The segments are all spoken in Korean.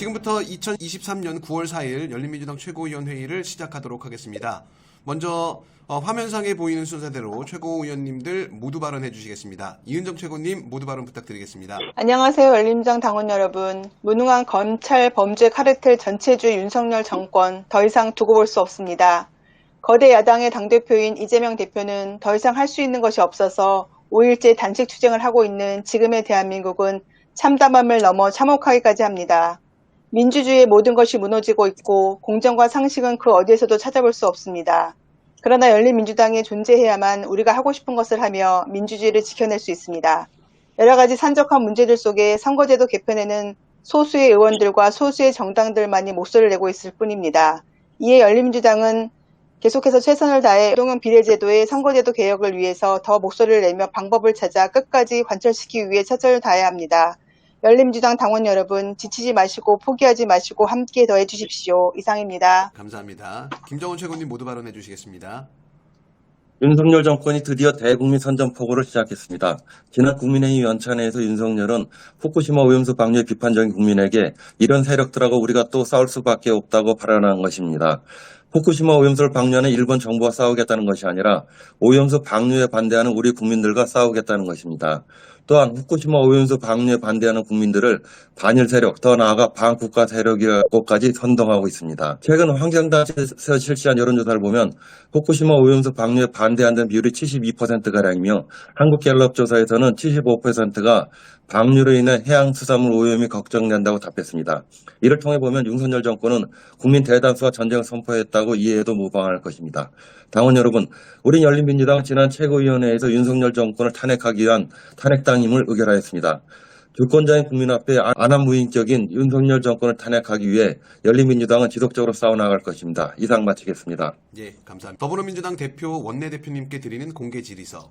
지금부터 2023년 9월 4일 열린민주당 최고위원회의를 시작하도록 하겠습니다. 먼저 화면상에 보이는 순서대로 최고위원님들 모두 발언해 주시겠습니다. 이은정 최고님 모두 발언 부탁드리겠습니다. 안녕하세요. 열린민주당 당원 여러분. 무능한 검찰 범죄 카르텔 전체주의 윤석열 정권 더 이상 두고 볼 수 없습니다. 거대 야당의 당대표인 이재명 대표는 더 이상 할 수 있는 것이 없어서 5일째 단식 투쟁을 하고 있는 지금의 대한민국은 참담함을 넘어 참혹하기까지 합니다. 민주주의의 모든 것이 무너지고 있고 공정과 상식은 그 어디에서도 찾아볼 수 없습니다. 그러나 열린민주당이 존재해야만 우리가 하고 싶은 것을 하며 민주주의를 지켜낼 수 있습니다. 여러 가지 산적한 문제들 속에 선거제도 개편에는 소수의 의원들과 소수의 정당들만이 목소리를 내고 있을 뿐입니다. 이에 열린민주당은 계속해서 최선을 다해 노동형 비례제도의 선거제도 개혁을 위해서 더 목소리를 내며 방법을 찾아 끝까지 관철시키기 위해 최선을 다해야 합니다. 열린민주당 당원 여러분, 지치지 마시고 포기하지 마시고 함께 더해 주십시오. 이상입니다. 감사합니다. 김정은 최고님 모두 발언해 주시겠습니다. 윤석열 정권이 드디어 대국민 선전포고를 시작했습니다. 지난 국민의힘 연찬회에서 윤석열은 후쿠시마 오염수 방류의 비판적인 국민에게 이런 세력들하고 우리가 또 싸울 수밖에 없다고 발언한 것입니다. 후쿠시마 오염수를 방류하는 일본 정부와 싸우겠다는 것이 아니라 오염수 방류에 반대하는 우리 국민들과 싸우겠다는 것입니다. 또한 후쿠시마 오염수 방류에 반대하는 국민들을 반일 세력, 더 나아가 반국가 세력이라고까지 선동하고 있습니다. 최근 환경단체에서 실시한 여론조사를 보면 후쿠시마 오염수 방류에 반대한다는 비율이 72%가량이며 한국갤럽 조사에서는 75%가 방류로 인해 해양수산물 오염이 걱정된다고 답했습니다. 이를 통해 보면 윤석열 정권은 국민 대다수가 전쟁을 선포했다고 이해해도 무방할 것입니다. 당원 여러분, 우리 열린민주당은 지난 최고위원회에서 윤석열 정권을 탄핵하기 위한 탄핵당임을 의결하였습니다. 주권자인 국민 앞에 안한무인격인 윤석열 정권을 탄핵하기 위해 열린민주당은 지속적으로 싸워나갈 것입니다. 이상 마치겠습니다. 예, 감사합니다. 더불어민주당 대표 원내대표님께 드리는 공개 질의서.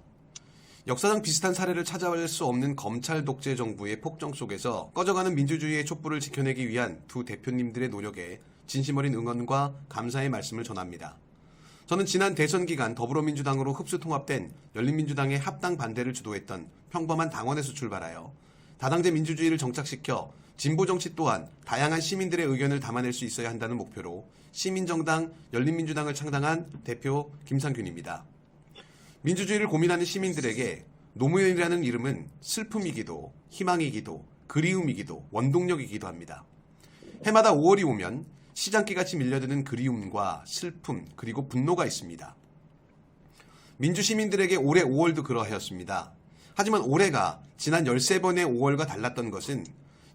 역사상 비슷한 사례를 찾아볼 수 없는 검찰 독재 정부의 폭정 속에서 꺼져가는 민주주의의 촛불을 지켜내기 위한 두 대표님들의 노력에 진심 어린 응원과 감사의 말씀을 전합니다. 저는 지난 대선 기간 더불어민주당으로 흡수통합된 열린민주당의 합당 반대를 주도했던 평범한 당원에서 출발하여 다당제 민주주의를 정착시켜 진보정치 또한 다양한 시민들의 의견을 담아낼 수 있어야 한다는 목표로 시민정당 열린민주당을 창당한 대표 김상균입니다. 민주주의를 고민하는 시민들에게 노무현이라는 이름은 슬픔이기도 희망이기도 그리움이기도 원동력이기도 합니다. 해마다 5월이 오면 시장기같이 밀려드는 그리움과 슬픔 그리고 분노가 있습니다. 민주시민들에게 올해 5월도 그러하였습니다. 하지만 올해가 지난 13번의 5월과 달랐던 것은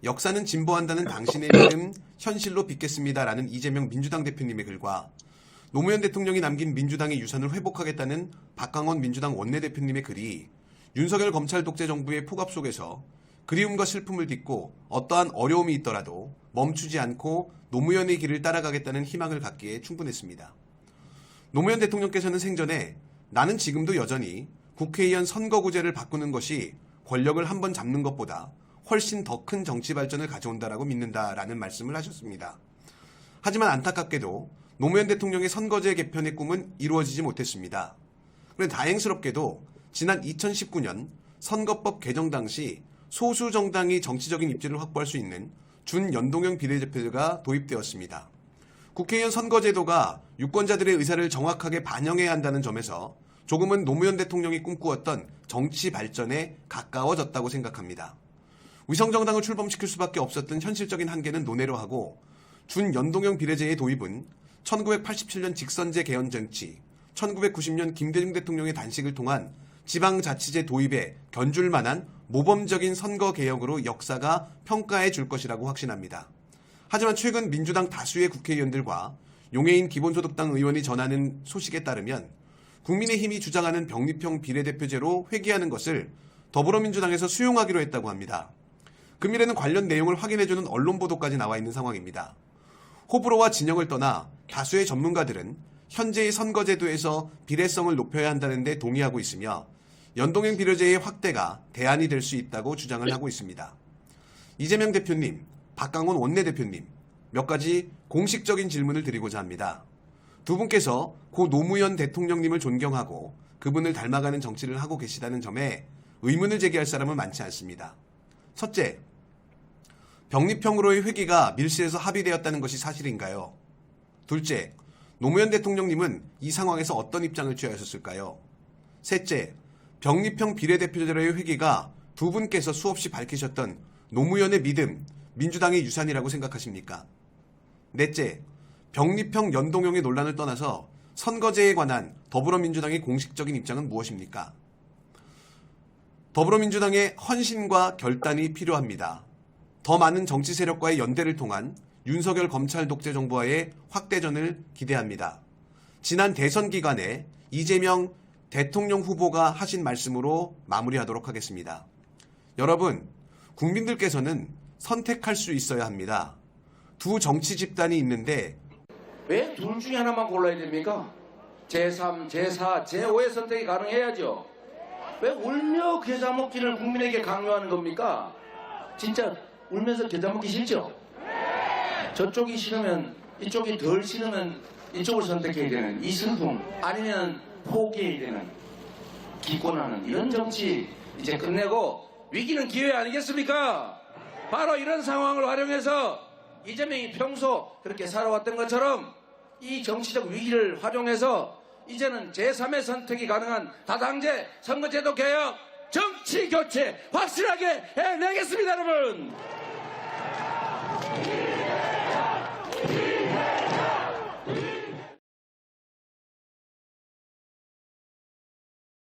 역사는 진보한다는 당신의 믿음 현실로 빚겠습니다라는 이재명 민주당 대표님의 글과 노무현 대통령이 남긴 민주당의 유산을 회복하겠다는 박강원 민주당 원내대표님의 글이 윤석열 검찰 독재 정부의 폭압 속에서 그리움과 슬픔을 딛고 어떠한 어려움이 있더라도 멈추지 않고 노무현의 길을 따라가겠다는 희망을 갖기에 충분했습니다. 노무현 대통령께서는 생전에 나는 지금도 여전히 국회의원 선거구제를 바꾸는 것이 권력을 한번 잡는 것보다 훨씬 더 큰 정치 발전을 가져온다라고 믿는다라는 말씀을 하셨습니다. 하지만 안타깝게도 노무현 대통령의 선거제 개편의 꿈은 이루어지지 못했습니다. 그런데 다행스럽게도 지난 2019년 선거법 개정 당시 소수 정당이 정치적인 입지를 확보할 수 있는 준연동형 비례대표제가 도입되었습니다. 국회의원 선거제도가 유권자들의 의사를 정확하게 반영해야 한다는 점에서 조금은 노무현 대통령이 꿈꾸었던 정치 발전에 가까워졌다고 생각합니다. 위성정당을 출범시킬 수밖에 없었던 현실적인 한계는 논외로 하고 준연동형 비례제의 도입은 1987년 직선제 개헌 정치, 1990년 김대중 대통령의 단식을 통한 지방자치제 도입에 견줄 만한 모범적인 선거 개혁으로 역사가 평가해 줄 것이라고 확신합니다. 하지만 최근 민주당 다수의 국회의원들과 용해인 기본소득당 의원이 전하는 소식에 따르면 국민의힘이 주장하는 병립형 비례대표제로 회귀하는 것을 더불어민주당에서 수용하기로 했다고 합니다. 금일에는 관련 내용을 확인해주는 언론 보도까지 나와 있는 상황입니다. 호불호와 진영을 떠나 다수의 전문가들은 현재의 선거제도에서 비례성을 높여야 한다는 데 동의하고 있으며 연동형 비례제의 확대가 대안이 될 수 있다고 주장을 하고 있습니다. 이재명 대표님, 박강원 원내대표님, 몇 가지 공식적인 질문을 드리고자 합니다. 두 분께서 고 노무현 대통령님을 존경하고 그분을 닮아가는 정치를 하고 계시다는 점에 의문을 제기할 사람은 많지 않습니다. 첫째, 병립형으로의 회기가 밀실에서 합의되었다는 것이 사실인가요? 둘째, 노무현 대통령님은 이 상황에서 어떤 입장을 취하셨을까요? 셋째, 병립형 비례대표제로의 회기가 두 분께서 수없이 밝히셨던 노무현의 믿음, 민주당의 유산이라고 생각하십니까? 넷째, 병립형 연동형의 논란을 떠나서 선거제에 관한 더불어민주당의 공식적인 입장은 무엇입니까? 더불어민주당의 헌신과 결단이 필요합니다. 더 많은 정치 세력과의 연대를 통한 윤석열 검찰 독재 정부와의 확대전을 기대합니다. 지난 대선 기간에 이재명 대통령 후보가 하신 말씀으로 마무리하도록 하겠습니다. 여러분, 국민들께서는 선택할 수 있어야 합니다. 두 정치 집단이 있는데 왜 둘 중에 하나만 골라야 됩니까? 제3, 제4, 제5의 선택이 가능해야죠. 왜 울며 겨자 먹기를 국민에게 강요하는 겁니까? 진짜 울면서 겨자 먹기 싫죠? 저쪽이 싫으면 이쪽이 덜 싫으면 이쪽을 선택해야 되는 이 슬픔, 아니면 포기해야 되는 기권하는 이런 정치 이제 끝내고 위기는 기회 아니겠습니까? 바로 이런 상황을 활용해서 이재명이 평소 그렇게 살아왔던 것처럼 이 정치적 위기를 활용해서 이제는 제3의 선택이 가능한 다당제, 선거제도 개혁, 정치 교체 확실하게 해내겠습니다, 여러분!